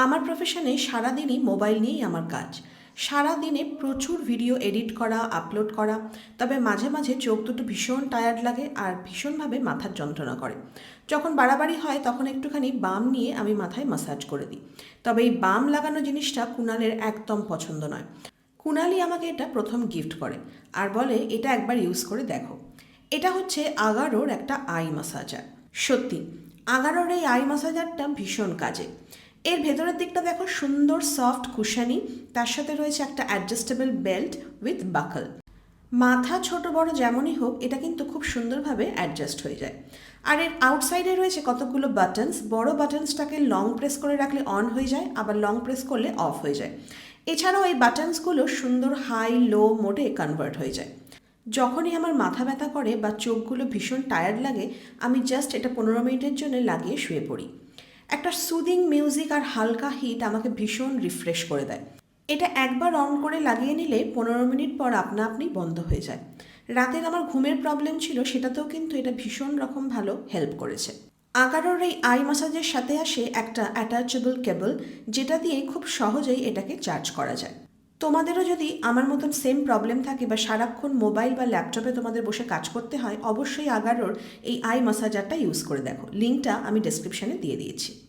আমার প্রফেশনে সারাদিনই মোবাইল নিয়েই আমার কাজ। সারাদিনে প্রচুর ভিডিও এডিট করা, আপলোড করা। তবে মাঝে মাঝে চোখ দুটো ভীষণ টায়ার্ড লাগে আর ভীষণভাবে মাথার যন্ত্রণা করে। যখন বাড়াবাড়ি হয় তখন একটুখানি বাম নিয়ে আমি মাথায় ম্যাসাজ করে দিই। তবে এই বাম লাগানো জিনিসটা কুণালের একদম পছন্দ নয়। কুণালই আমাকে এটা প্রথম গিফট করে আর বলে এটা একবার ইউজ করে দেখো। এটা হচ্ছে আগারোর একটা আই ম্যাসাজার। সত্যি আগারোর এই আই ম্যাসাজারটা ভীষণ কাজে। এর ভেতরের দিকটা দেখো, সুন্দর সফট কুশানি, তার সাথে রয়েছে একটা অ্যাডজাস্টেবল বেল্ট উইথ বাকল। মাথা ছোট বড় যেমনই হোক, এটা কিন্তু খুব সুন্দরভাবে অ্যাডজাস্ট হয়ে যায়। আর এর আউটসাইডে রয়েছে কতগুলো বাটনস। বড় বাটনসটাকে লং প্রেস করে রাখলে অন হয়ে যায়, আবার লং প্রেস করলে অফ হয়ে যায়। এছাড়াও এই বাটনসগুলো সুন্দর হাই লো মোডে কনভার্ট হয়ে যায়। যখনই আমার মাথা ব্যথা করে বা চোখগুলো ভীষণ টায়ার্ড লাগে, আমি জাস্ট এটা 15 মিনিটের জন্য লাগিয়ে শুয়ে পড়ি। একটা সুদিং মিউজিক আর হালকা হিট আমাকে ভীষণ রিফ্রেশ করে দেয়। এটা একবার অন করে লাগিয়ে নিলে 15 মিনিট পর আপনা আপনি বন্ধ হয়ে যায়। রাতের আমার ঘুমের প্রবলেম ছিল, সেটাতেও কিন্তু এটা ভীষণ রকম ভালো হেল্প করেছে। আগারোর এই আই ম্যাসাজের সাথে আসে একটা অ্যাটাচেবল কেবল, যেটা দিয়ে খুব সহজেই এটাকে চার্জ করা যায়। তোমাদেরও যদি আমার মতন সেম প্রবলেম থাকে বা সারাক্ষণ মোবাইল বা ল্যাপটপে তোমাদের বসে কাজ করতে হয়, অবশ্যই আগারোর এই আই ম্যাসাজারটা ইউজ করে দেখো। লিঙ্কটা আমি ডেসক্রিপশানে দিয়ে দিয়েছি।